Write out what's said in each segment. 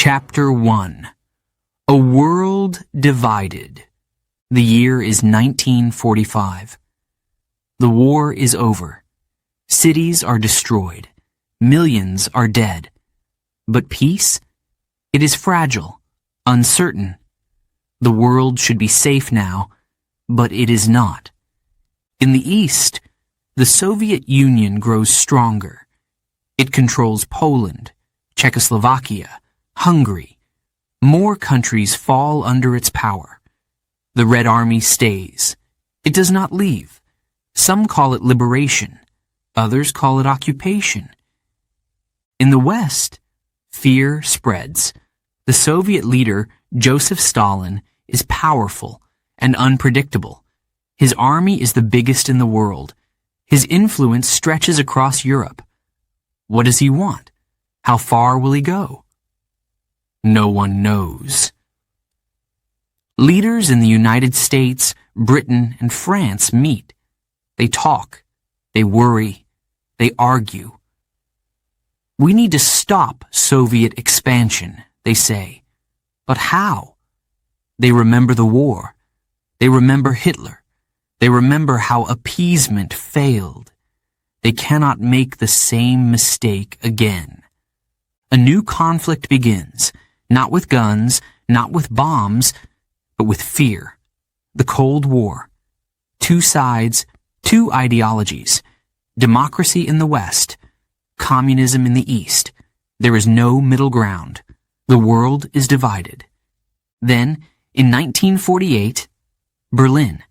Chapter 1. A World Divided. The year is 1945. The war is over. Cities are destroyed. Millions are dead. But peace? It is fragile, uncertain. The world should be safe now, but it is not. In the East, the Soviet Union grows stronger. It controls Poland, Czechoslovakia, Hungary. More countries fall under its power. The Red Army stays. It does not leave. Some call it liberation. Others call it occupation. In the West, fear spreads. The Soviet leader, Joseph Stalin, is powerful and unpredictable. His army is the biggest in the world. His influence stretches across Europe. What does he want? How far will he go? No one knows. Leaders in the United States, Britain, and France meet. They talk. They worry. They argue. We need to stop Soviet expansion, they say. But how? They remember the war. They remember Hitler. They remember how appeasement failed. They cannot make the same mistake again. A new conflict begins, not with guns, not with bombs, but with fear. The Cold War. Two sides, two ideologies. Democracy in the West, communism in the East. There is no middle ground. The world is divided. Then, in 1948, Berlin.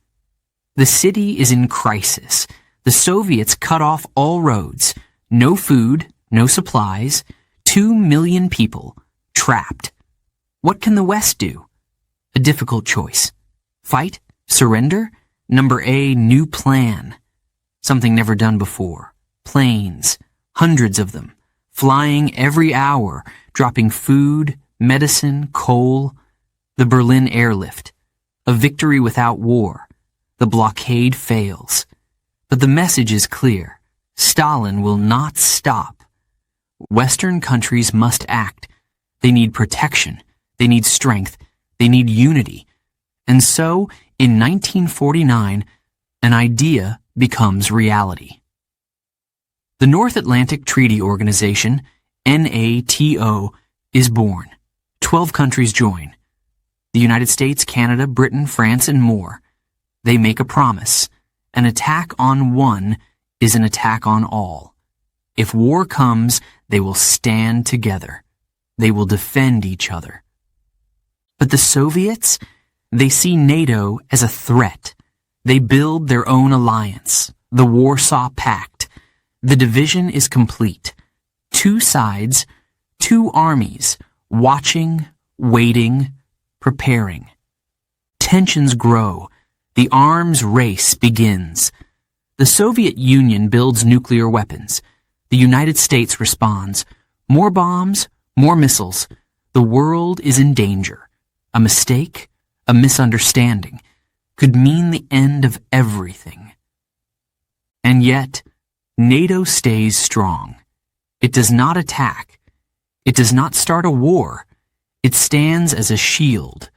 The city is in crisis. The Soviets cut off all roads. No food, no supplies. 2 million people trapped. What can the West do? A difficult choice. Fight? Surrender? Number A, new plan. Something never done before. Planes, hundreds of them, flying every hour, dropping food, medicine, coal. The Berlin airlift. A victory without war. The blockade fails. But the message is clear. Stalin will not stop. Western countries must act. They need protection. They need strength. They need unity. And so, in 1949, an idea becomes reality. The North Atlantic Treaty Organization, NATO, is born. 12 countries join. The United States, Canada, Britain, France, and more. They make a promise. An attack on one is an attack on all. If war comes, they will stand together. They will defend each other. But the Soviets, they see NATO as a threat. They build their own alliance, the Warsaw Pact. The division is complete. Two sides, two armies, watching, waiting, preparing. Tensions grow. The arms race begins. The Soviet Union builds nuclear weapons. The United States responds. More bombs, more missiles. The world is in danger. A mistake, a misunderstanding, could mean the end of everything. And yet, NATO stays strong. It does not attack. It does not start a war. It stands as a shield,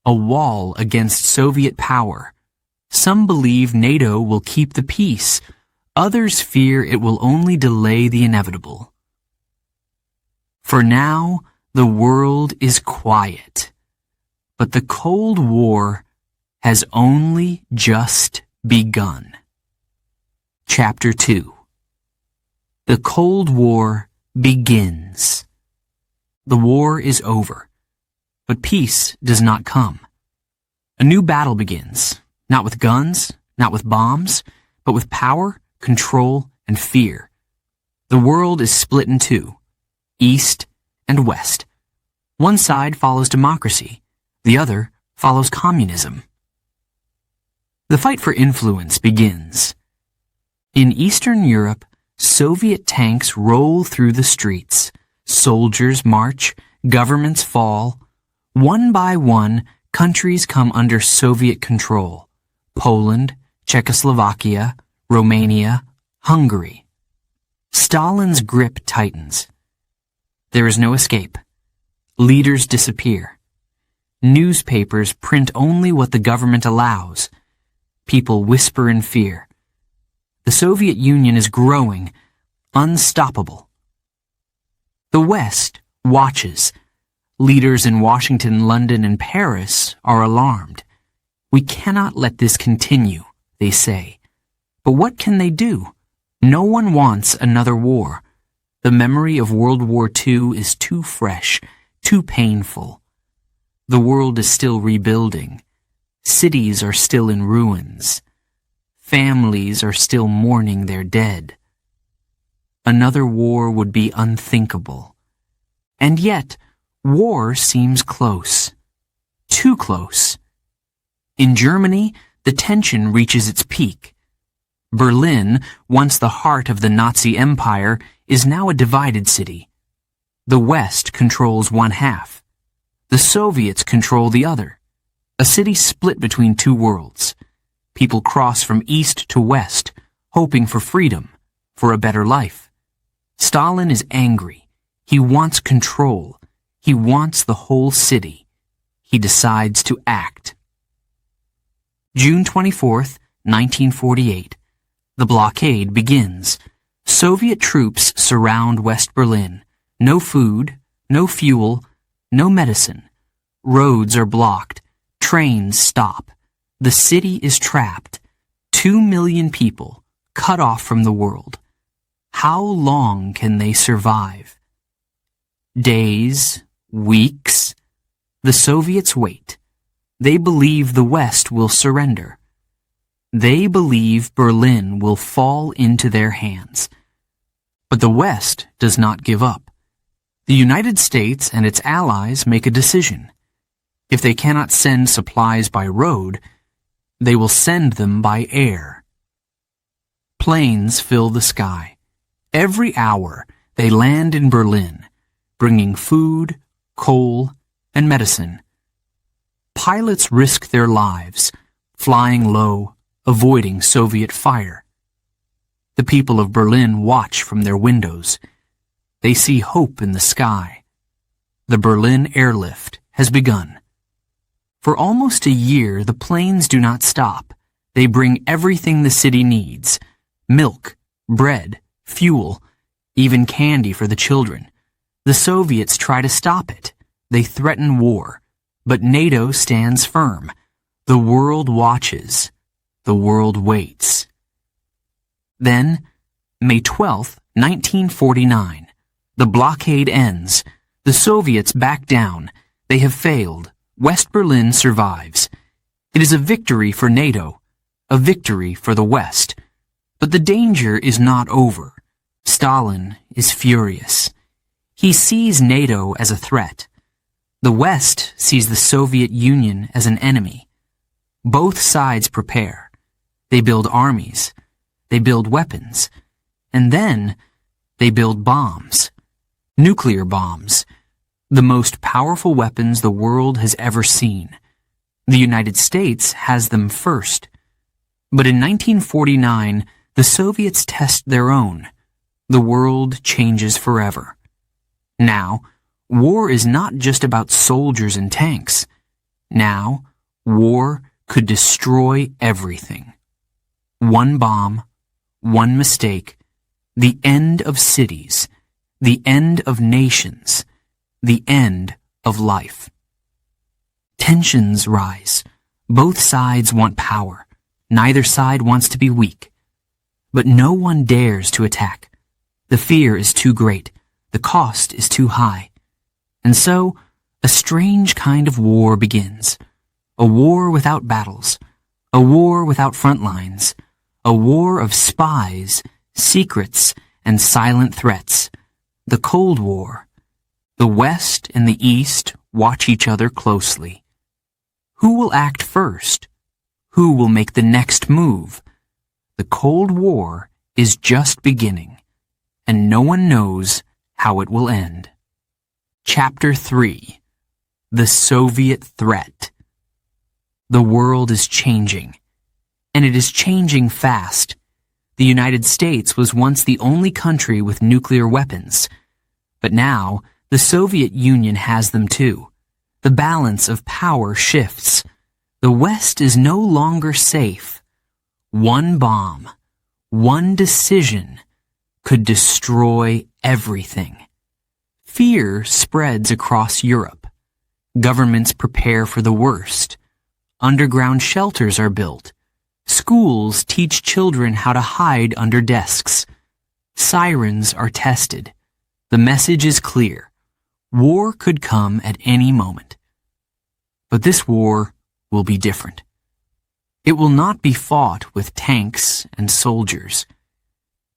a wall against Soviet power. Some believe NATO will keep the peace. Others fear it will only delay the inevitable. For now, the world is quiet. But the Cold War has only just begun. Chapter 2. The Cold War begins. The war is over, but peace does not come. A new battle begins, not with guns, not with bombs, but with power, control, and fear. The world is split in two, East and West. One side follows democracy. The other follows communism. The fight for influence begins. In Eastern Europe, Soviet tanks roll through the streets. Soldiers march, governments fall. One by one, countries come under Soviet control. Poland, Czechoslovakia, Romania, Hungary. Stalin's grip tightens. There is no escape. Leaders disappear. Newspapers print only what the government allows. People whisper in fear. The Soviet Union is growing, unstoppable. The West watches. Leaders in Washington, London, and Paris are alarmed. We cannot let this continue, they say. But what can they do? No one wants another war. The memory of World War II is too fresh, too painful. The world is still rebuilding. Cities are still in ruins. Families are still mourning their dead. Another war would be unthinkable. And yet, war seems close. Too close. In Germany, the tension reaches its peak. Berlin, once the heart of the Nazi Empire, is now a divided city. The West controls one half. The Soviets control the other. A city split between two worlds. People cross from east to west, hoping for freedom, for a better life. Stalin is angry. He wants control. He wants the whole city. He decides to act. June 24th, 1948. The blockade begins. Soviet troops surround West Berlin. No food, no fuel, no medicine. Roads are blocked. Trains stop. The city is trapped. 2 million people, cut off from the world. How long can they survive? Days, weeks. The Soviets wait. They believe the West will surrender. They believe Berlin will fall into their hands. But the West does not give up. The United States and its allies make a decision. If they cannot send supplies by road, they will send them by air. Planes fill the sky. Every hour they land in Berlin, bringing food, coal, and medicine. Pilots risk their lives, flying low, avoiding Soviet fire. The people of Berlin watch from their windows. They see hope in the sky. The Berlin airlift has begun. For almost a year, the planes do not stop. They bring everything the city needs: milk, bread, fuel, even candy for the children. The Soviets try to stop it. They threaten war. But NATO stands firm. The world watches. The world waits. Then, May 12, 1949. The blockade ends. The Soviets back down. They have failed. West Berlin survives. It is a victory for NATO, a victory for the West. But the danger is not over. Stalin is furious. He sees NATO as a threat. The West sees the Soviet Union as an enemy. Both sides prepare. They build armies. They build weapons. And then they build bombs. Nuclear bombs. The most powerful weapons the world has ever seen. The United States has them first. But in 1949, the Soviets test their own. The world changes forever. Now, war is not just about soldiers and tanks. Now, war could destroy everything. One bomb, one mistake, the end of cities, the end of nations, the end of life. Tensions rise. Both sides want power. Neither side wants to be weak. But no one dares to attack. The fear is too great. The cost is too high. And so, a strange kind of war begins. A war without battles. A war without front lines. A war of spies, secrets, and silent threats. The Cold War. The West and the East watch each other closely. Who will act first? Who will make the next move? The Cold War is just beginning, and no one knows how it will end. Chapter 3. The Soviet Threat. The world is changing, and it is changing fast. The United States was once the only country with nuclear weapons, but now The Soviet Union has them too. The balance of power shifts. The West is no longer safe. One bomb, one decision could destroy everything. Fear spreads across Europe. Governments prepare for the worst. Underground shelters are built. Schools teach children how to hide under desks. Sirens are tested. The message is clear. War could come at any moment. But this war will be different. It will not be fought with tanks and soldiers.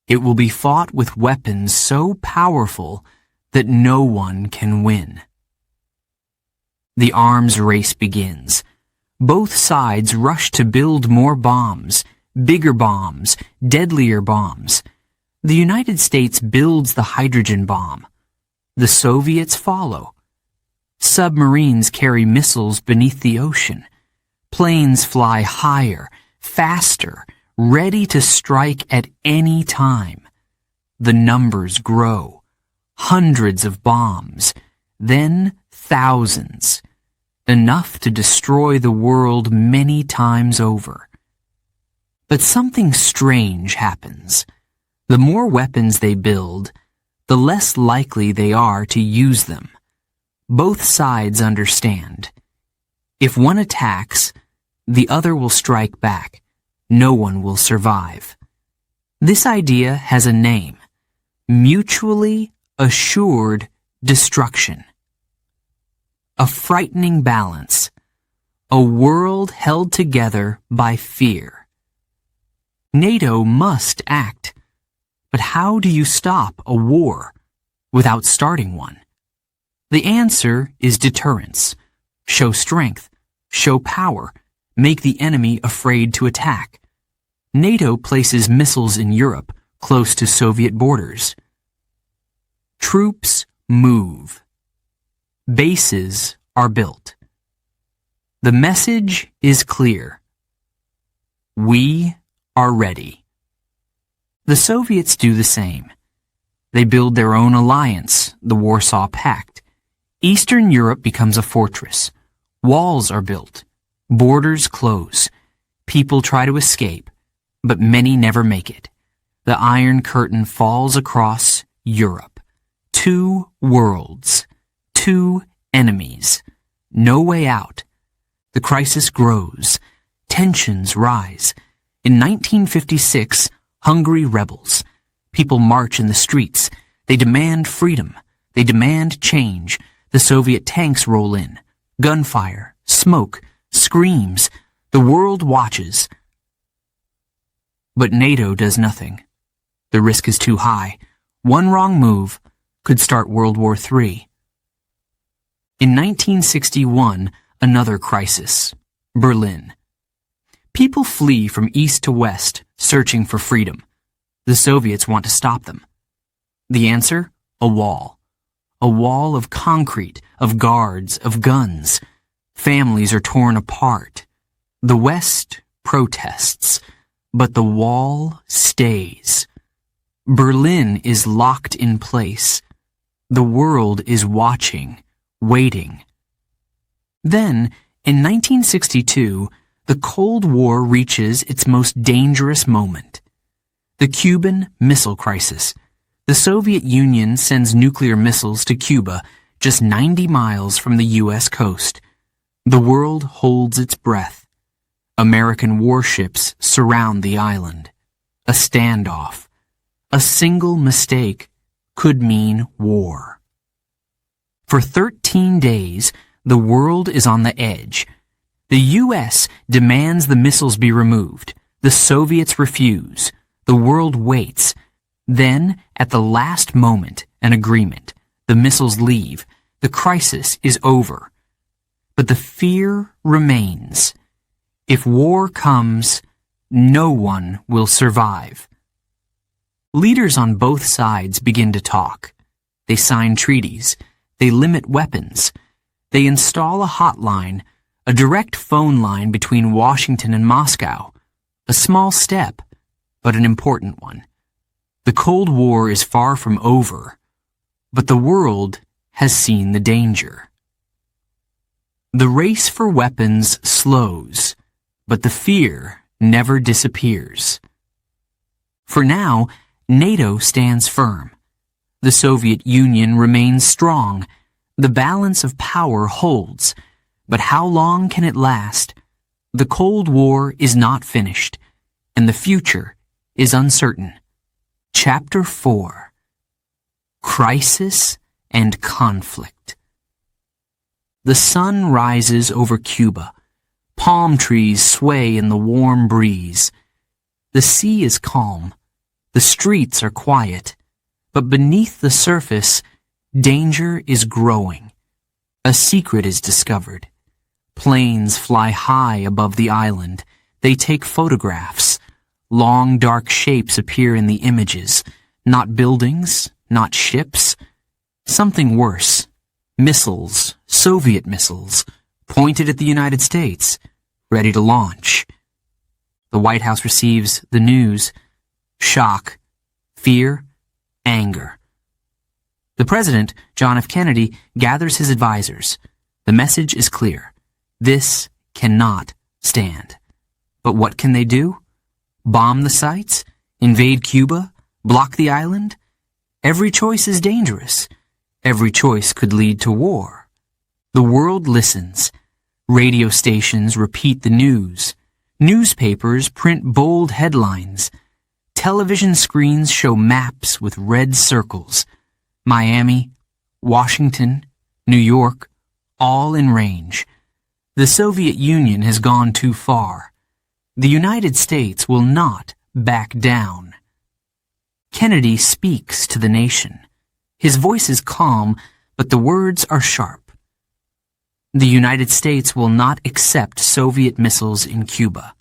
It will be fought with weapons so powerful that no one can win. The arms race begins. Both sides rush to build more bombs, bigger bombs, deadlier bombs. The United States builds the hydrogen bomb. The Soviets follow. Submarines carry missiles beneath the ocean. Planes fly higher, faster, ready to strike at any time. The numbers grow. Hundreds of bombs, then thousands. Enough to destroy the world many times over. But something strange happens. The more weapons they build, the less likely they are to use them. Both sides understand. If one attacks, the other will strike back. No one will survive. This idea has a name: mutually assured destruction. A frightening balance. A world held together by fear. NATO must act. But how do you stop a war without starting one? The answer is deterrence. Show strength. Show power. Make the enemy afraid to attack. NATO places missiles in Europe, close to Soviet borders. Troops move. Bases are built. The message is clear. We are ready. The Soviets do the same. They build their own alliance, the Warsaw Pact. Eastern Europe becomes a fortress. Walls are built. Borders close. People try to escape, but many never make it. The Iron Curtain falls across Europe. Two worlds. Two enemies. No way out. The crisis grows. Tensions rise. In 1956, Hungary rebels. People march in the streets. They demand freedom. They demand change. The Soviet tanks roll in. Gunfire, smoke, screams. The world watches. But NATO does nothing. The risk is too high. One wrong move could start World War III. In 1961, another crisis. Berlin. People flee from east to west, searching for freedom. The Soviets want to stop them. The answer? A wall. A wall of concrete, of guards, of guns. Families are torn apart. The West protests, but the wall stays. Berlin is locked in place. The world is watching, waiting. Then, in 1962, the Cold War reaches its most dangerous moment. The Cuban Missile Crisis. The Soviet Union sends nuclear missiles to Cuba, just 90 miles from the U.S. coast. The world holds its breath. American warships surround the island. A standoff. A single mistake could mean war. For 13 days, the world is on the edge. The U.S. demands the missiles be removed. The Soviets refuse. The world waits. Then, at the last moment, an agreement. The missiles leave. The crisis is over. But the fear remains. If war comes, no one will survive. Leaders on both sides begin to talk. They sign treaties. They limit weapons. They install a hotline, a direct phone line between Washington and Moscow. A small step, but an important one. The Cold War is far from over, but the world has seen the danger. The race for weapons slows, but the fear never disappears. For now, NATO stands firm. The Soviet Union remains strong. The balance of power holds. But how long can it last? The Cold War is not finished, and the future is uncertain. Chapter 4: Crisis and Conflict. The sun rises over Cuba. Palm trees sway in the warm breeze. The sea is calm. The streets are quiet. But beneath the surface, danger is growing. A secret is discovered. Planes fly high above the island. They take photographs. Long dark shapes appear in the images. Not buildings, not ships. Something worse. Missiles, Soviet missiles, pointed at the United States, ready to launch. The White House receives the news. Shock, fear, anger. The President, John F. Kennedy, gathers his advisors. The message is clear. This cannot stand. But what can they do? Bomb the sites? Invade Cuba? Block the island? Every choice is dangerous. Every choice could lead to war. The world listens. Radio stations repeat the news. Newspapers print bold headlines. Television screens show maps with red circles. Miami, Washington, New York, all in range. The Soviet Union has gone too far. The United States will not back down. Kennedy speaks to the nation. His voice is calm, but the words are sharp. The United States will not accept Soviet missiles in Cuba.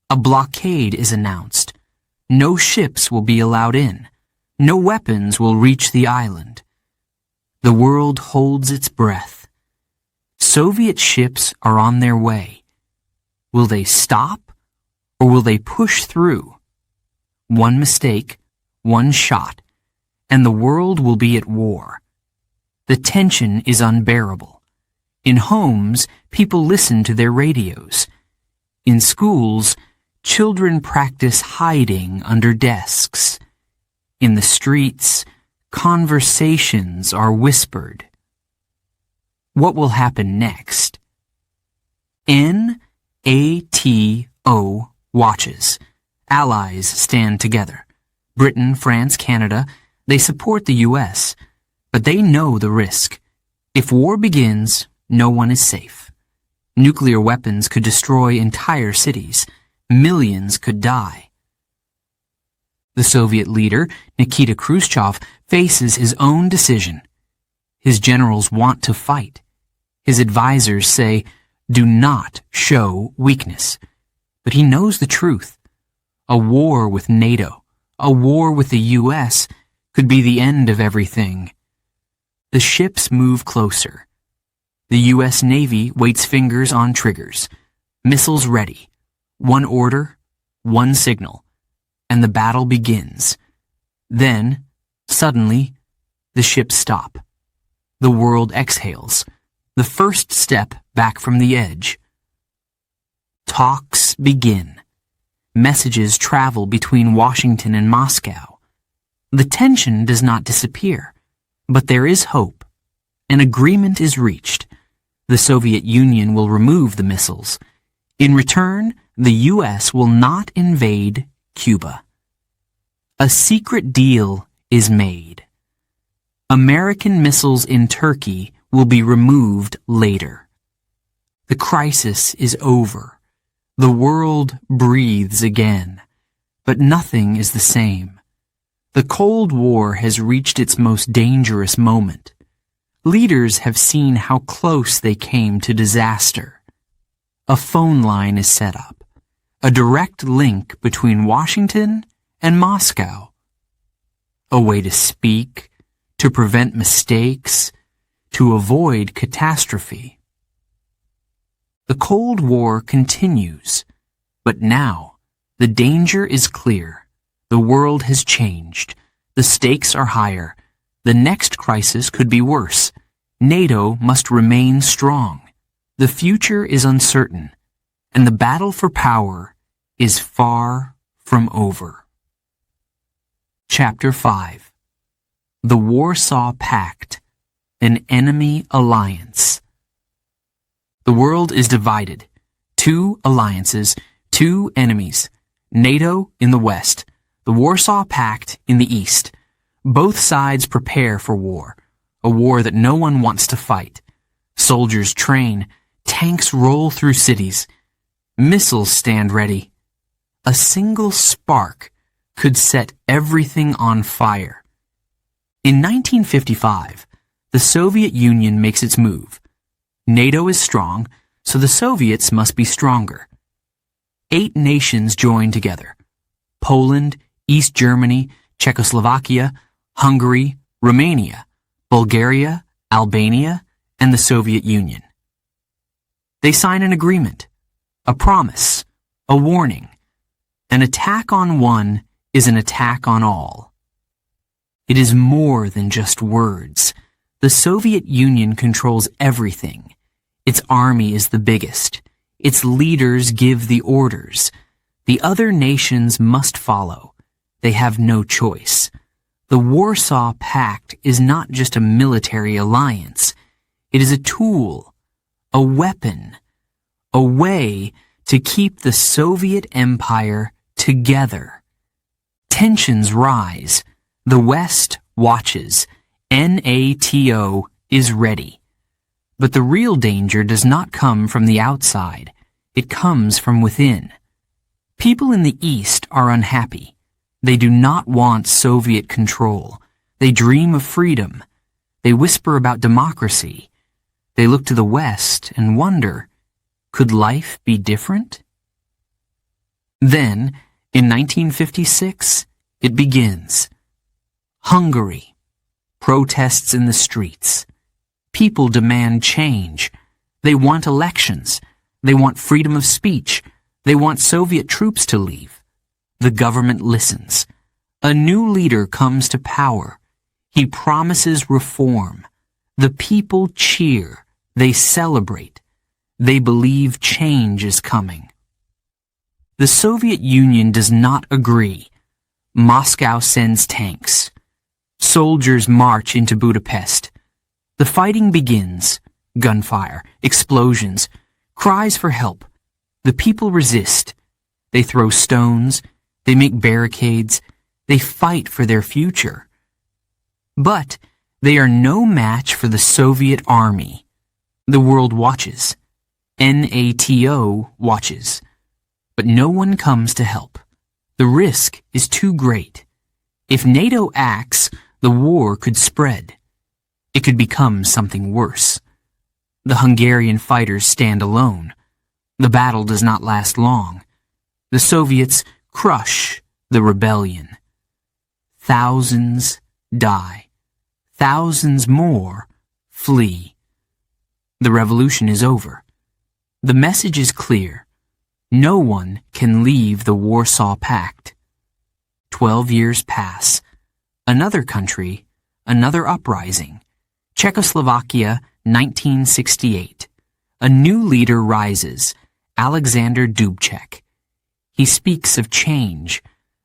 A blockade is announced. No ships will be allowed in. No weapons will reach the island. The world holds its breath. Soviet ships are on their way. Will they stop, or will they push through? One mistake, one shot, and the world will be at war. The tension is unbearable. In homes, people listen to their radios. In schools, children practice hiding under desks. In the streets, conversations are whispered. What will happen next? NATO watches. Allies stand together. Britain, France, Canada, they support the U.S., but they know the risk. If war begins, no one is safe. Nuclear weapons could destroy entire cities. Millions could die. The Soviet leader, Nikita Khrushchev, faces his own decision. His generals want to fight. His advisors say, do not show weakness. But he knows the truth. A war with NATO, a war with the U.S., could be the end of everything. The ships move closer. The U.S. Navy waits fingers on triggers. Missiles ready. One order, one signal, and the battle begins. Then, suddenly, the ships stop. The world exhales. The first step back from the edge. Talks begin. Messages travel between Washington and Moscow. The tension does not disappear, but there is hope. An agreement is reached. The Soviet Union will remove the missiles. In return, the U.S. will not invade Cuba. A secret deal is made. American missiles in Turkey will be removed later. The crisis is over. The world breathes again. But nothing is the same. The Cold War has reached its most dangerous moment. Leaders have seen how close they came to disaster. A phone line is set up. A direct link between Washington and Moscow. A way to speak, to prevent mistakes, to avoid catastrophe. The Cold War continues, but now the danger is clear. The world has changed. The stakes are higher. The next crisis could be worse. NATO must remain strong. The future is uncertain, and the battle for power is far from over. Chapter 5. The Warsaw Pact, an enemy alliance. The world is divided. 2 alliances, 2 enemies. NATO in the west, the Warsaw Pact in the east. Both sides prepare for war, a war that no one wants to fight. Soldiers train, tanks roll through cities, missiles stand ready. A single spark could set everything on fire. In 1955, the Soviet Union makes its move. NATO is strong, so the Soviets must be stronger. 8 nations join together: Poland, East Germany, Czechoslovakia, Hungary, Romania, Bulgaria, Albania, and the Soviet Union. They sign an agreement, a promise, a warning. An attack on one is an attack on all. It is more than just words. The Soviet Union controls everything. Its army is the biggest. Its leaders give the orders. The other nations must follow. They have no choice. The Warsaw Pact is not just a military alliance. It is a tool, a weapon, a way to keep the Soviet Empire together. Tensions rise. The West watches. NATO is ready. But the real danger does not come from the outside. It comes from within. People in the East are unhappy. They do not want Soviet control. They dream of freedom. They whisper about democracy. They look to the West and wonder, could life be different? Then, in 1956, it begins. Hungary. Protests in the streets. People demand change. They want elections. They want freedom of speech. They want Soviet troops to leave. The government listens. A new leader comes to power. He promises reform. The people cheer. They celebrate. They believe change is coming. The Soviet Union does not agree. Moscow sends tanks. Soldiers march into Budapest. The fighting begins. Gunfire, explosions, cries for help. The people resist. They throw stones. They make barricades. They fight for their future. But they are no match for the Soviet army. The world watches. NATO watches. But no one comes to help. The risk is too great. If NATO acts, the war could spread. It could become something worse. The Hungarian fighters stand alone. The battle does not last long. The Soviets crush the rebellion. Thousands die. Thousands more flee. The revolution is over. The message is clear. No one can leave the Warsaw Pact. 12 years pass. Another country, another uprising. Czechoslovakia, 1968. A new leader rises, Alexander Dubček. He speaks of change,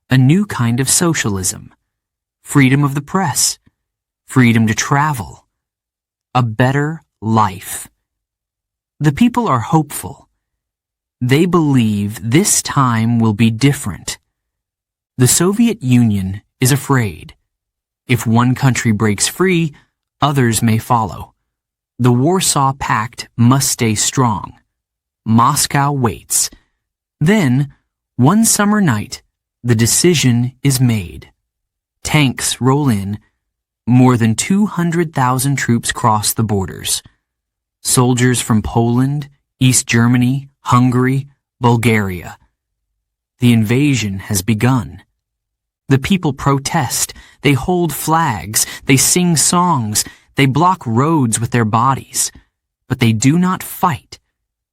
a new kind of socialism, freedom of the press, freedom to travel, a better life. The people are hopeful. They believe this time will be different. The Soviet Union is afraid. If one country breaks free, others may follow. The Warsaw Pact must stay strong. Moscow waits. Then, one summer night, the decision is made. Tanks roll in. More than 200,000 troops cross the borders. Soldiers from Poland, East Germany, Hungary, Bulgaria. The invasion has begun. The people protest. They hold flags. They sing songs. They block roads with their bodies. But they do not fight.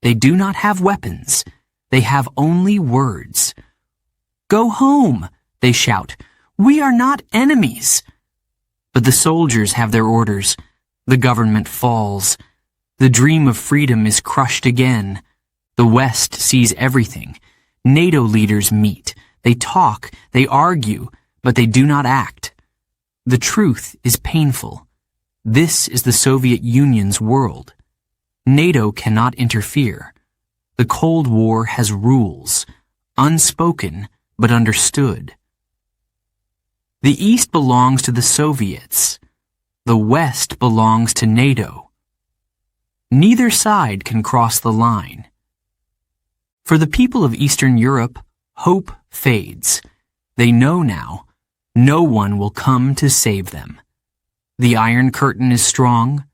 They do not have weapons. They have only words. "Go home," they shout. "We are not enemies." But the soldiers have their orders. The government falls. The dream of freedom is crushed again. The West sees everything. NATO leaders meet. They talk, they argue, but they do not act. The truth is painful. This is the Soviet Union's world. NATO cannot interfere. The Cold War has rules, unspoken but understood. The East belongs to the Soviets. The West belongs to NATO. Neither side can cross the line. For the people of Eastern Europe, hope fades. They know now, no one will come to save them. The Iron Curtain is strong.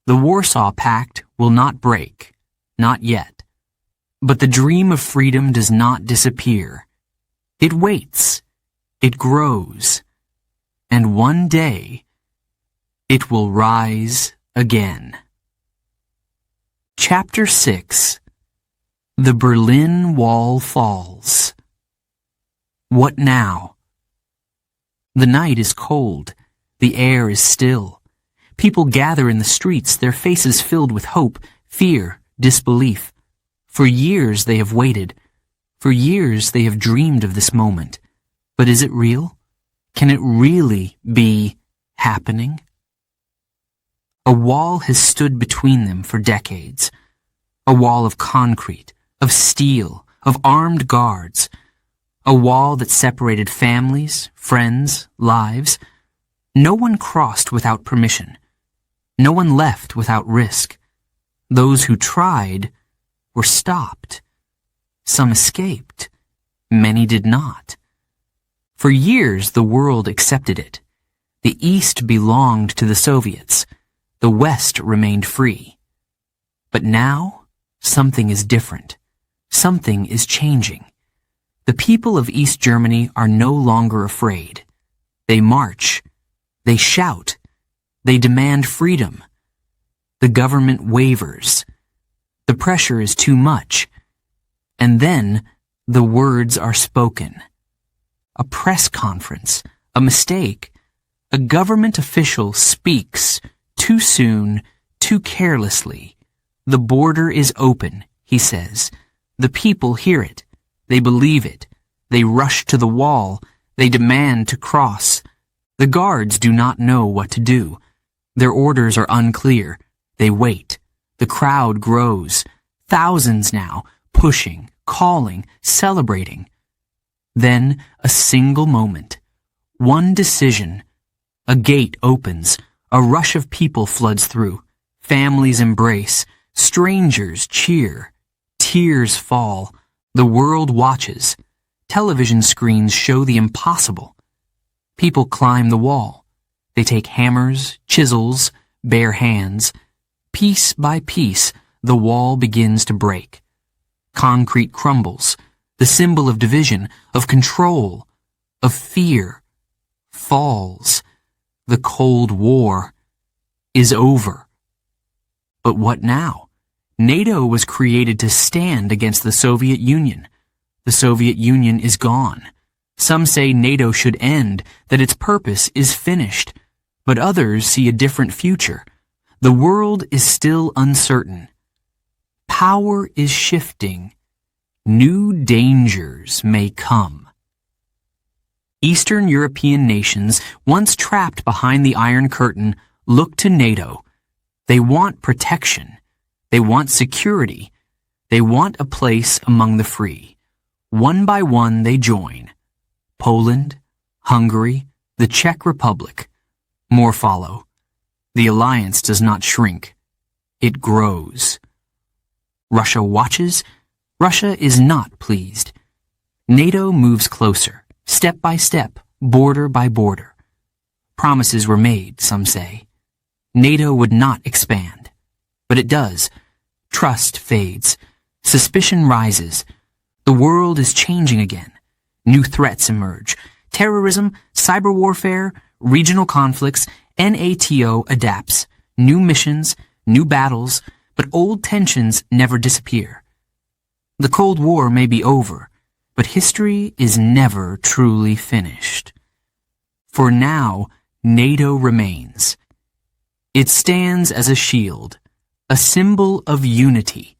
The Warsaw Pact will not break, not yet. But the dream of freedom does not disappear. It waits. It grows. And one day, it will rise again. Chapter 6. The Berlin Wall Falls. What now? The night is cold. The air is still. People gather in the streets, their faces filled with hope, fear, disbelief. For years they have waited. For years they have dreamed of this moment. But is it real? Can it really be happening? A wall has stood between them for decades. A wall of concrete, of steel, of armed guards. A wall that separated families, friends, lives. No one crossed without permission. No one left without risk. Those who tried were stopped. Some escaped. Many did not. For years the world accepted it. The East belonged to the Soviets. The West remained free. But now, something is different. Something is changing. The people of East Germany are no longer afraid. They march. They shout. They demand freedom. The government wavers. The pressure is too much. And then the words are spoken. A press conference, a mistake. A government official speaks too soon, too carelessly. The border is open, he says. The people hear it. They believe it. They rush to the wall. They demand to cross. The guards do not know what to do. Their orders are unclear. They wait. The crowd grows. Thousands now, pushing, calling, celebrating. Then a single moment. One decision. A gate opens. A rush of people floods through. Families embrace. Strangers cheer. Tears fall. The world watches. Television screens show the impossible. People climb the wall. They take hammers, chisels, bare hands. Piece by piece, the wall begins to break. Concrete crumbles. The symbol of division, of control, of fear, falls. The Cold War is over. But what now? NATO was created to stand against the Soviet Union. The Soviet Union is gone. Some say NATO should end, that its purpose is finished. But others see a different future. The world is still uncertain. Power is shifting. New dangers may come. Eastern European nations, once trapped behind the Iron Curtain, look to NATO. They want protection. They want security. They want a place among the free. One by one they join. Poland, Hungary, the Czech Republic. More follow. The alliance does not shrink. It grows. Russia watches. Russia is not pleased. NATO moves closer, step by step, border by border. Promises were made, some say. NATO would not expand. But it does. Trust fades. Suspicion rises. The world is changing again. New threats emerge. Terrorism, cyber warfare, regional conflicts. NATO adapts. New missions, new battles, but old tensions never disappear. The Cold War may be over, but history is never truly finished. For now, NATO remains. It stands as a shield, a symbol of unity.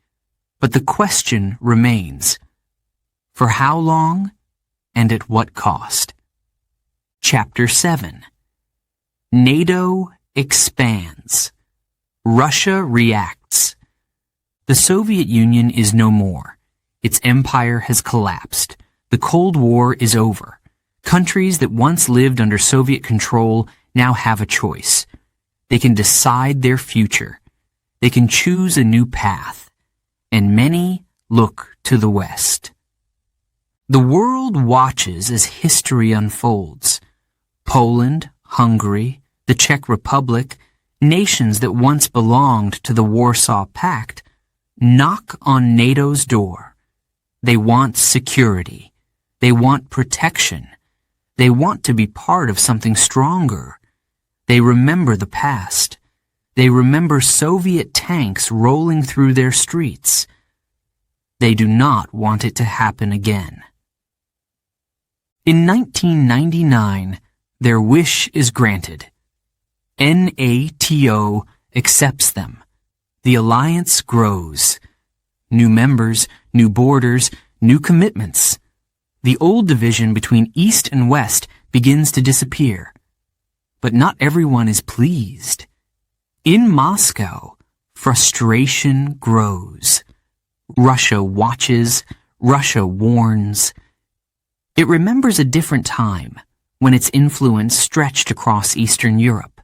But the question remains, for how long and at what cost? Chapter 7. NATO expands. Russia reacts. The Soviet Union is no more. Its empire has collapsed. The Cold War is over. Countries that once lived under Soviet control now have a choice. They can decide their future. They can choose a new path. And many look to the West. The world watches as history unfolds. Poland, Hungary, the Czech Republic, nations that once belonged to the Warsaw Pact, knock on NATO's door. They want security. They want protection. They want to be part of something stronger. They remember the past. They remember Soviet tanks rolling through their streets. They do not want it to happen again. In 1999, their wish is granted. NATO accepts them. The alliance grows. New members, new borders, new commitments. The old division between East and West begins to disappear. But not everyone is pleased. In Moscow, frustration grows. Russia watches, Russia warns. It remembers a different time, when its influence stretched across Eastern Europe.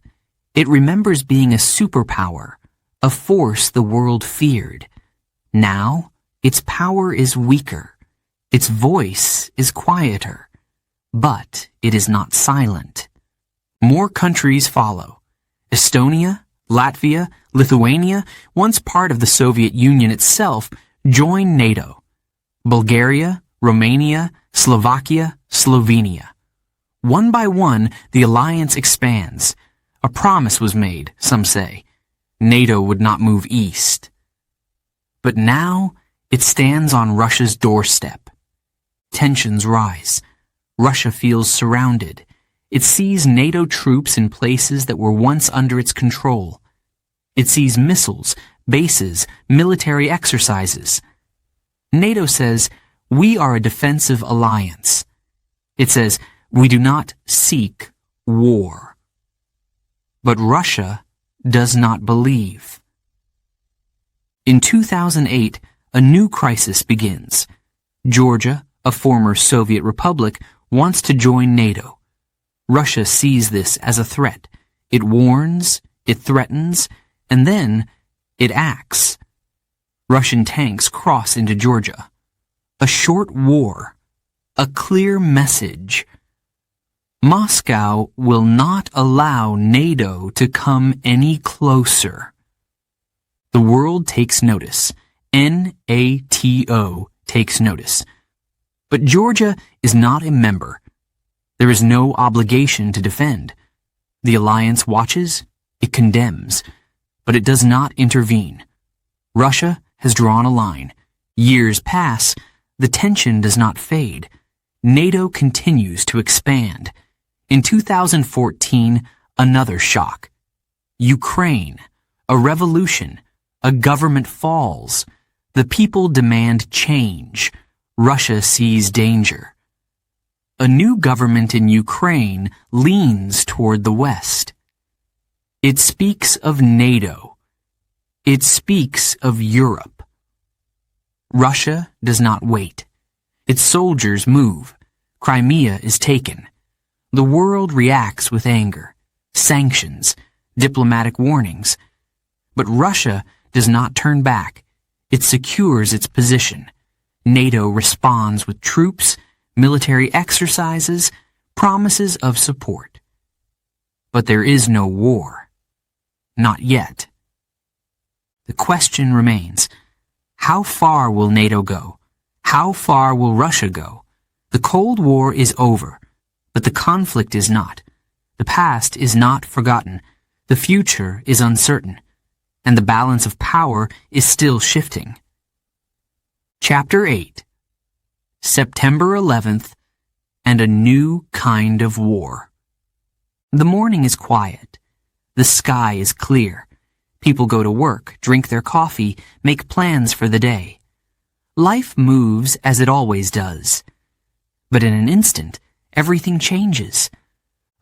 It remembers being a superpower, a force the world feared. Now, its power is weaker. Its voice is quieter. But it is not silent. More countries follow. Estonia, Latvia, Lithuania, once part of the Soviet Union itself, join NATO. Bulgaria, Romania, Slovakia, Slovenia. One by one, the alliance expands. A promise was made, some say. NATO would not move east. But now, it stands on Russia's doorstep. Tensions rise. Russia feels surrounded. It sees NATO troops in places that were once under its control. It sees missiles, bases, military exercises. NATO says, we are a defensive alliance. It says, we do not seek war. But Russia does not believe. In 2008, a new crisis begins. Georgia, a former Soviet republic, wants to join NATO. Russia sees this as a threat. It warns, it threatens, and then it acts. Russian tanks cross into Georgia. A short war. A clear message. Moscow will not allow NATO to come any closer. The world takes notice. NATO takes notice. But Georgia is not a member. There is no obligation to defend. The alliance watches, it condemns, but it does not intervene. Russia has drawn a line. Years pass, the tension does not fade. NATO continues to expand. In 2014, another shock. Ukraine, a revolution, a government falls. The people demand change. Russia sees danger. A new government in Ukraine leans toward the West. It speaks of NATO. It speaks of Europe. Russia does not wait. Its soldiers move. Crimea is taken. The world reacts with anger, sanctions, diplomatic warnings. But Russia does not turn back. It secures its position. NATO responds with troops, military exercises, promises of support. But there is no war. Not yet. The question remains, how far will NATO go? How far will Russia go? The Cold War is over, but the conflict is not. The past is not forgotten. The future is uncertain, and the balance of power is still shifting. Chapter 8. September 11th and a new kind of war. The morning is quiet. The sky is clear. People go to work, drink their coffee, make plans for the day. Life moves as it always does. But in an instant, everything changes.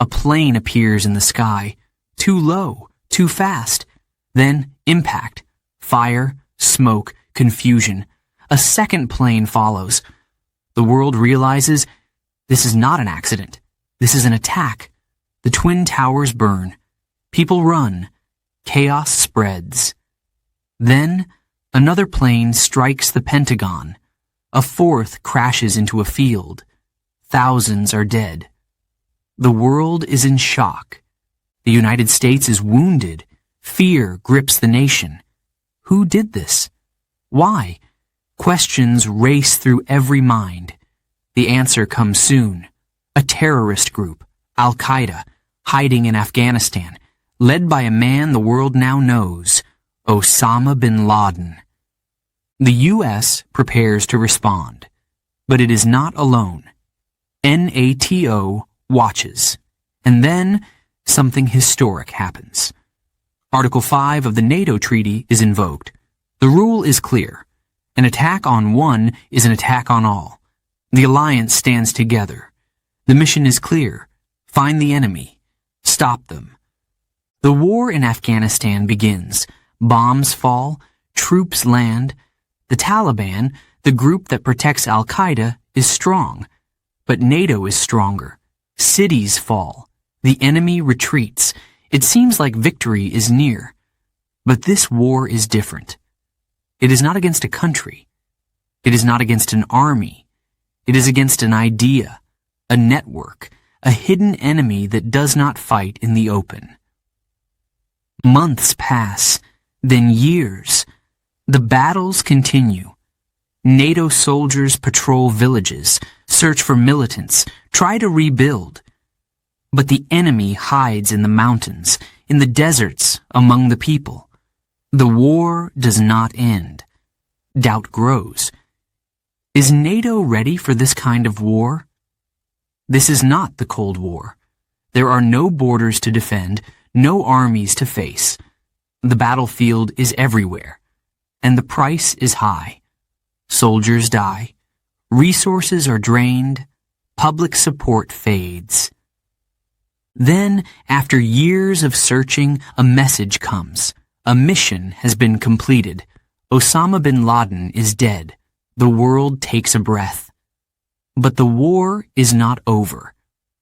A plane appears in the sky, too low, too fast. Then impact, fire, smoke, confusion. A second plane follows. The world realizes this is not an accident. This is an attack. The twin towers burn. People run. Chaos spreads. Then, another plane strikes the Pentagon. A fourth crashes into a field. Thousands are dead. The world is in shock. The United States is wounded. Fear grips the nation. Who did this? Why? Questions race through every mind. The answer comes soon. A terrorist group, Al-Qaeda, hiding in Afghanistan, led by a man the world now knows, Osama bin Laden. The U.S. prepares to respond, but it is not alone. NATO watches, and then something historic happens. Article 5 of the NATO Treaty is invoked. The rule is clear. An attack on one is an attack on all. The alliance stands together. The mission is clear. Find the enemy. Stop them. The war in Afghanistan begins. Bombs fall. Troops land. The Taliban, the group that protects Al-Qaeda, is strong. But NATO is stronger. Cities fall. The enemy retreats. It seems like victory is near. But this war is different. It is not against a country. It is not against an army. It is against an idea, a network, a hidden enemy that does not fight in the open. Months pass, then years. The battles continue. NATO soldiers patrol villages, search for militants, try to rebuild. But the enemy hides in the mountains, in the deserts, among the people. The war does not end. Doubt grows. Is NATO ready for this kind of war? This is not the Cold War. There are no borders to defend, no armies to face. The battlefield is everywhere, and the price is high. Soldiers die. Resources are drained. Public support fades. Then, after years of searching, a message comes. A mission has been completed. Osama bin Laden is dead. The world takes a breath. But the war is not over.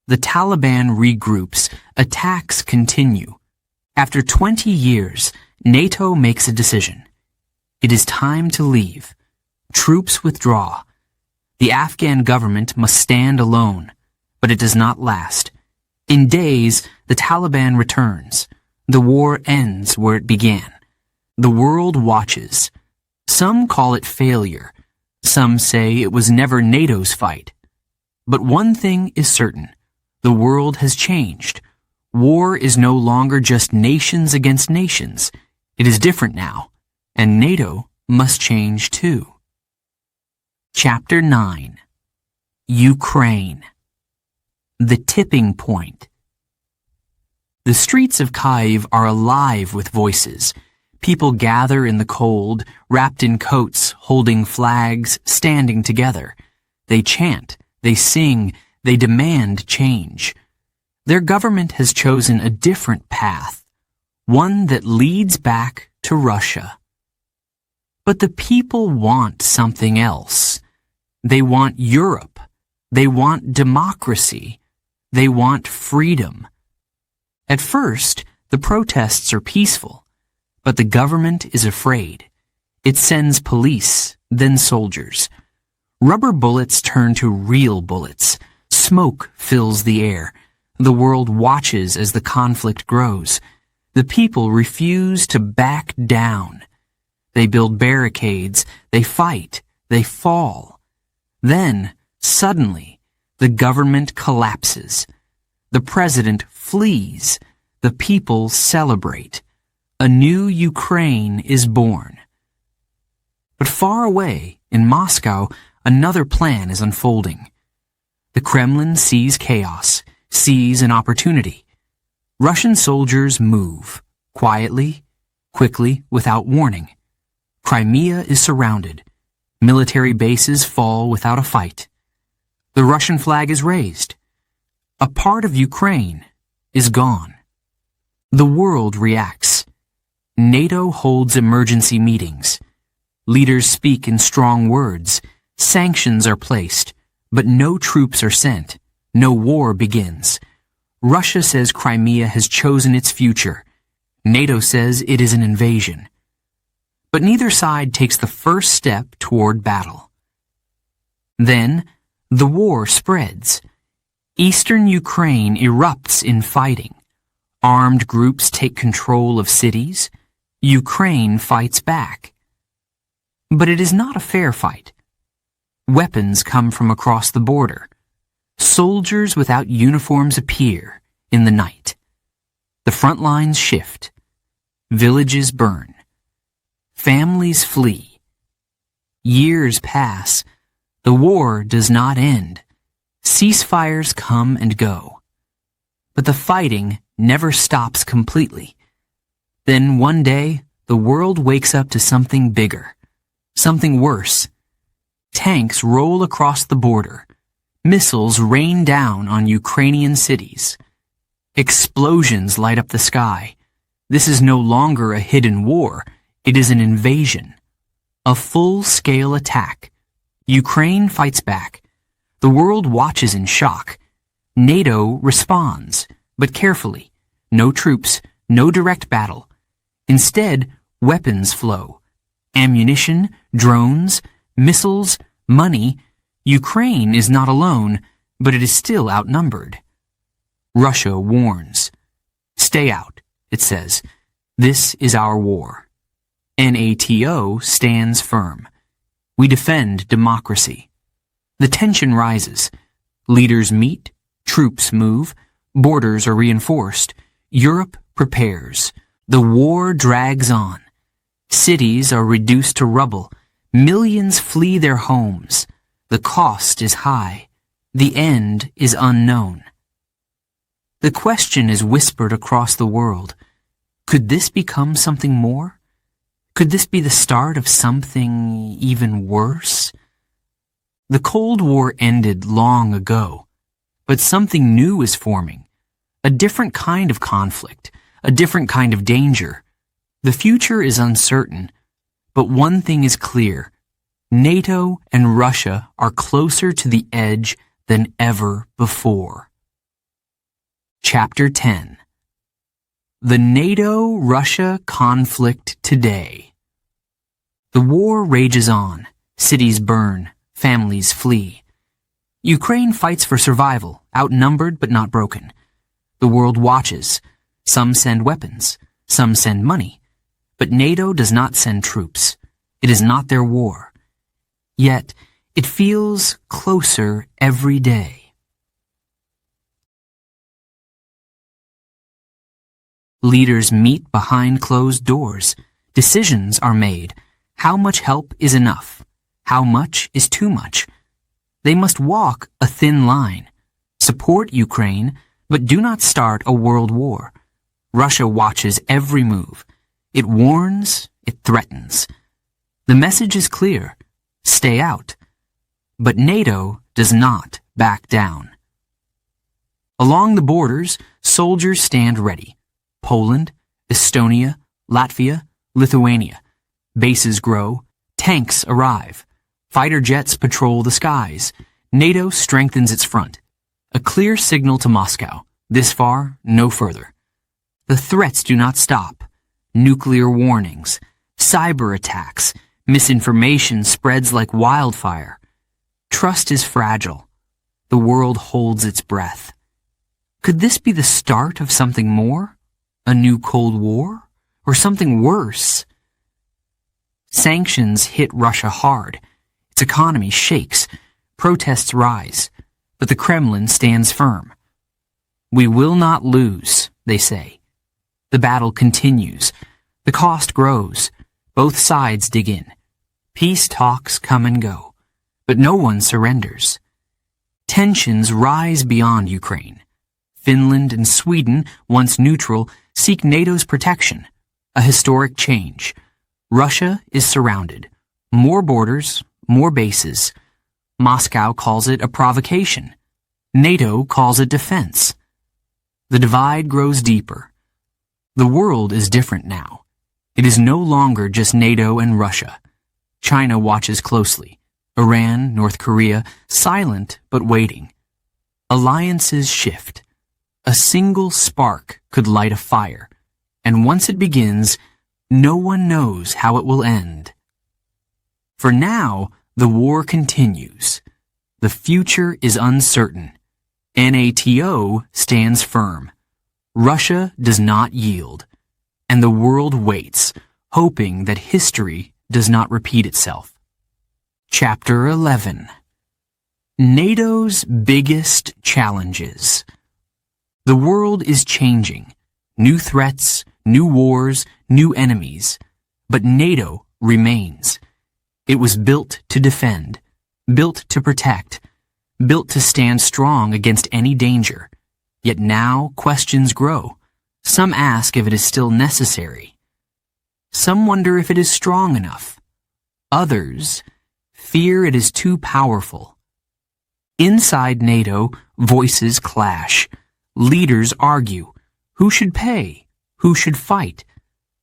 The Taliban regroups. Attacks continue. After 20 years, NATO makes a decision. It is time to leave. Troops withdraw. The Afghan government must stand alone, but it does not last. In days, the Taliban returns. The war ends where it began. The world watches. Some call it failure. Some say it was never NATO's fight. But one thing is certain. The world has changed. War is no longer just nations against nations. It is different now, and NATO must change too. Chapter 9. Ukraine. The tipping point. The streets of Kyiv are alive with voices. People gather in the cold, wrapped in coats, holding flags, standing together. They chant, they sing, they demand change. Their government has chosen a different path, one that leads back to Russia. But the people want something else. They want Europe. They want democracy. They want freedom. At first, the protests are peaceful, but the government is afraid. It sends police, then soldiers. Rubber bullets turn to real bullets. Smoke fills the air. The world watches as the conflict grows. The people refuse to back down. They build barricades. They fight. They fall. Then, suddenly, the government collapses. The president flees. The people celebrate. A new Ukraine is born. But far away, in Moscow, another plan is unfolding. The Kremlin sees chaos, sees an opportunity. Russian soldiers move, quietly, quickly, without warning. Crimea is surrounded. Military bases fall without a fight. The Russian flag is raised. A part of Ukraine is gone. The world reacts. NATO holds emergency meetings. Leaders speak in strong words. Sanctions are placed, but no troops are sent. No war begins. Russia says Crimea has chosen its future. NATO says it is an invasion. But neither side takes the first step toward battle. Then, the war spreads. Eastern Ukraine erupts in fighting. Armed groups take control of cities. Ukraine fights back. But it is not a fair fight. Weapons come from across the border. Soldiers without uniforms appear in the night. The front lines shift. Villages burn. Families flee. Years pass. The war does not end. Ceasefires come and go. But the fighting never stops completely. Then one day, the world wakes up to something bigger, something worse. Tanks roll across the border. Missiles rain down on Ukrainian cities. Explosions light up the sky. This is no longer a hidden war. It is an invasion. A full-scale attack. Ukraine fights back. The world watches in shock. NATO responds, but carefully. No troops, no direct battle. Instead, weapons flow. Ammunition, drones, missiles, money. Ukraine is not alone, but it is still outnumbered. Russia warns. Stay out, it says. This is our war. NATO stands firm. We defend democracy. The tension rises. Leaders meet, troops move, borders are reinforced. Europe prepares. The war drags on. Cities are reduced to rubble. Millions flee their homes. The cost is high. The end is unknown. The question is whispered across the world. Could this become something more? Could this be the start of something even worse? The Cold War ended long ago, but something new is forming. A different kind of conflict, a different kind of danger. The future is uncertain, but one thing is clear. NATO and Russia are closer to the edge than ever before. Chapter 10. The NATO-Russia conflict today. The war rages on. Cities burn. Families flee. Ukraine fights for survival, outnumbered but not broken. The world watches. Some send weapons. Some send money. But NATO does not send troops. It is not their war. Yet, it feels closer every day. Leaders meet behind closed doors. Decisions are made. How much help is enough? How much is too much? They must walk a thin line. Support Ukraine, but do not start a world war. Russia watches every move. It warns, it threatens. The message is clear. Stay out. But NATO does not back down. Along the borders, soldiers stand ready. Poland, Estonia, Latvia, Lithuania. Bases grow. Tanks arrive. Fighter jets patrol the skies. NATO strengthens its front. A clear signal to Moscow. This far, no further. The threats do not stop. Nuclear warnings. Cyber attacks. Misinformation spreads like wildfire. Trust is fragile. The world holds its breath. Could this be the start of something more? A new Cold War? Or something worse? Sanctions hit Russia hard. Its economy shakes. Protests rise. But the Kremlin stands firm. We will not lose, they say. The battle continues. The cost grows. Both sides dig in. Peace talks come and go. But no one surrenders. Tensions rise beyond Ukraine. Finland, and Sweden, once neutral, seek NATO's protection. A historic change. Russia is surrounded. More borders, more bases. Moscow calls it a provocation. NATO calls it defense. The divide grows deeper. The world is different now. It is no longer just NATO and Russia. China watches closely. Iran, North Korea, silent but waiting. Alliances shift. A single spark could light a fire, and once it begins, no one knows how it will end. For now, the war continues. The future is uncertain. NATO stands firm. Russia does not yield, and the world waits, hoping that history does not repeat itself. Chapter 11. NATO's biggest challenges. The world is changing. New threats, new wars, new enemies. But NATO remains. It was built to defend, built to protect, built to stand strong against any danger. Yet now questions grow. Some ask if it is still necessary. Some wonder if it is strong enough. Others fear it is too powerful. Inside NATO, voices clash. Leaders argue. Who should pay? Who should fight?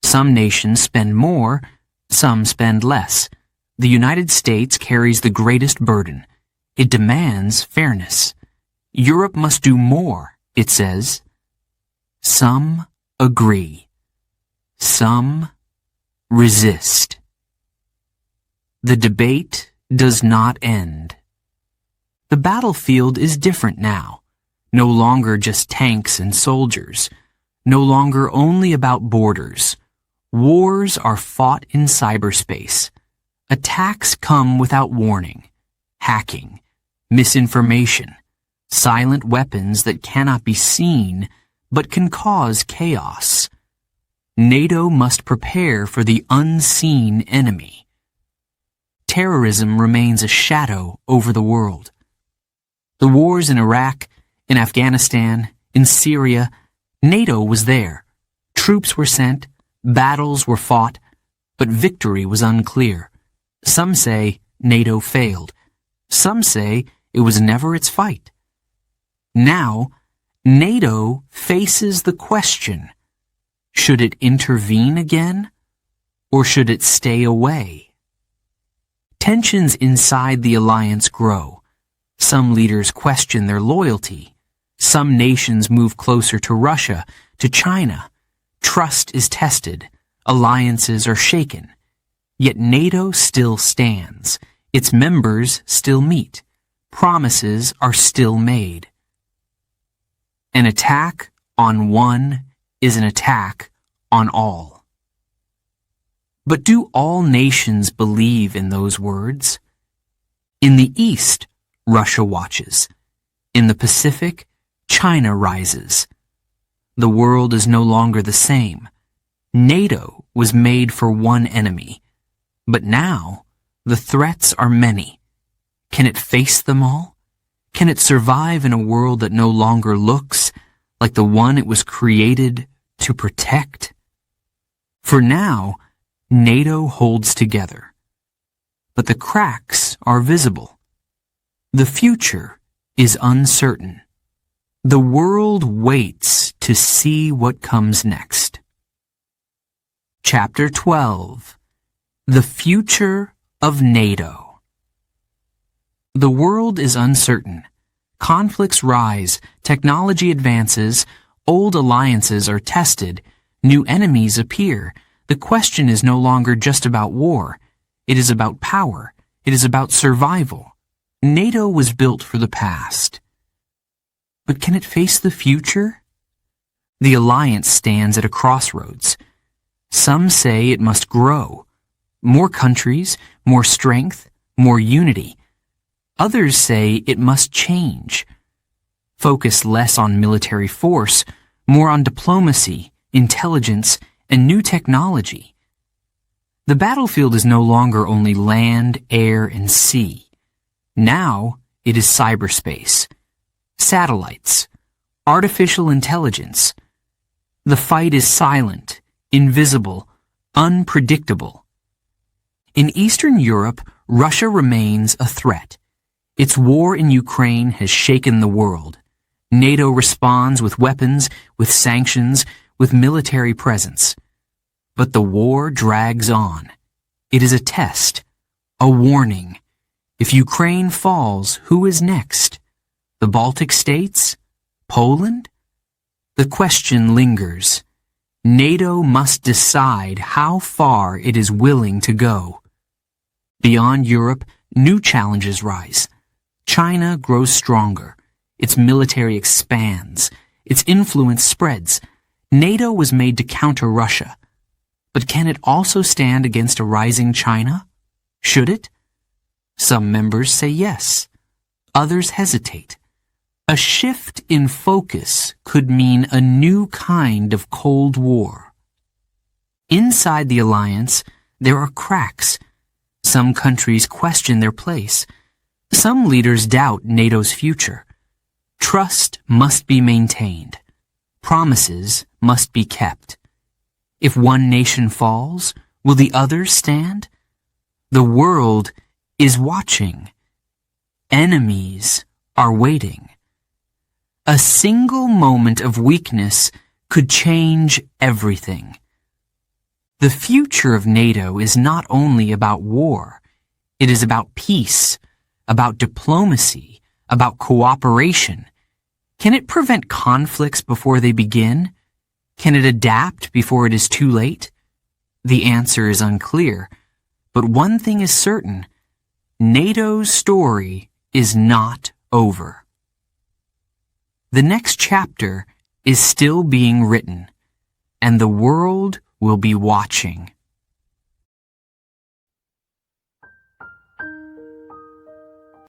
Some nations spend more, some spend less. The United States carries the greatest burden. It demands fairness. Europe must do more, it says. Some agree. Some resist. The debate does not end. The battlefield is different now. No longer just tanks and soldiers. No longer only about borders. Wars are fought in cyberspace. Attacks come without warning. Hacking, misinformation, silent weapons that cannot be seen but can cause chaos. NATO must prepare for the unseen enemy. Terrorism remains a shadow over the world. The wars in Iraq, in Afghanistan, in Syria, NATO was there. Troops were sent, battles were fought, but victory was unclear. Some say NATO failed. Some say it was never its fight. Now, NATO faces the question, should it intervene again, or should it stay away? Tensions inside the alliance grow. Some leaders question their loyalty. Some nations move closer to Russia, to China. Trust is tested. Alliances are shaken. Yet NATO still stands. Its members still meet. Promises are still made. An attack on one is an attack on all. But do all nations believe in those words? In the East, Russia watches. In the Pacific, China rises. The world is no longer the same. NATO was made for one enemy. But now, the threats are many. Can it face them all? Can it survive in a world that no longer looks like the one it was created to protect? For now, NATO holds together. But the cracks are visible. The future is uncertain. The world waits to see what comes next. Chapter 12. The future of NATO. The world is uncertain. Conflicts rise, technology advances, old alliances are tested, new enemies appear. The question is no longer just about war. It is about power. It is about survival. NATO was built for the past. But can it face the future? The alliance stands at a crossroads. Some say it must grow. More countries, more strength, more unity. Others say it must change. Focus less on military force, more on diplomacy, intelligence, and new technology. The battlefield is no longer only land, air, and sea. Now it is cyberspace. Satellites, artificial intelligence. The fight is silent, invisible, unpredictable. In Eastern Europe, Russia remains a threat. Its war in Ukraine has shaken the world. NATO responds with weapons, with sanctions, with military presence. But the war drags on. It is a test, a warning. If Ukraine falls, who is next? The Baltic states? Poland? The question lingers. NATO must decide how far it is willing to go. Beyond Europe, new challenges rise. China grows stronger. Its military expands. Its influence spreads. NATO was made to counter Russia. But can it also stand against a rising China? Should it? Some members say yes. Others hesitate. A shift in focus could mean a new kind of Cold War. Inside the alliance, there are cracks. Some countries question their place. Some leaders doubt NATO's future. Trust must be maintained. Promises must be kept. If one nation falls, will the others stand? The world is watching. Enemies are waiting. A single moment of weakness could change everything. The future of NATO is not only about war. It is about peace, about diplomacy, about cooperation. Can it prevent conflicts before they begin? Can it adapt before it is too late? The answer is unclear, but one thing is certain. NATO's story is not over. The next chapter is still being written, and the world will be watching.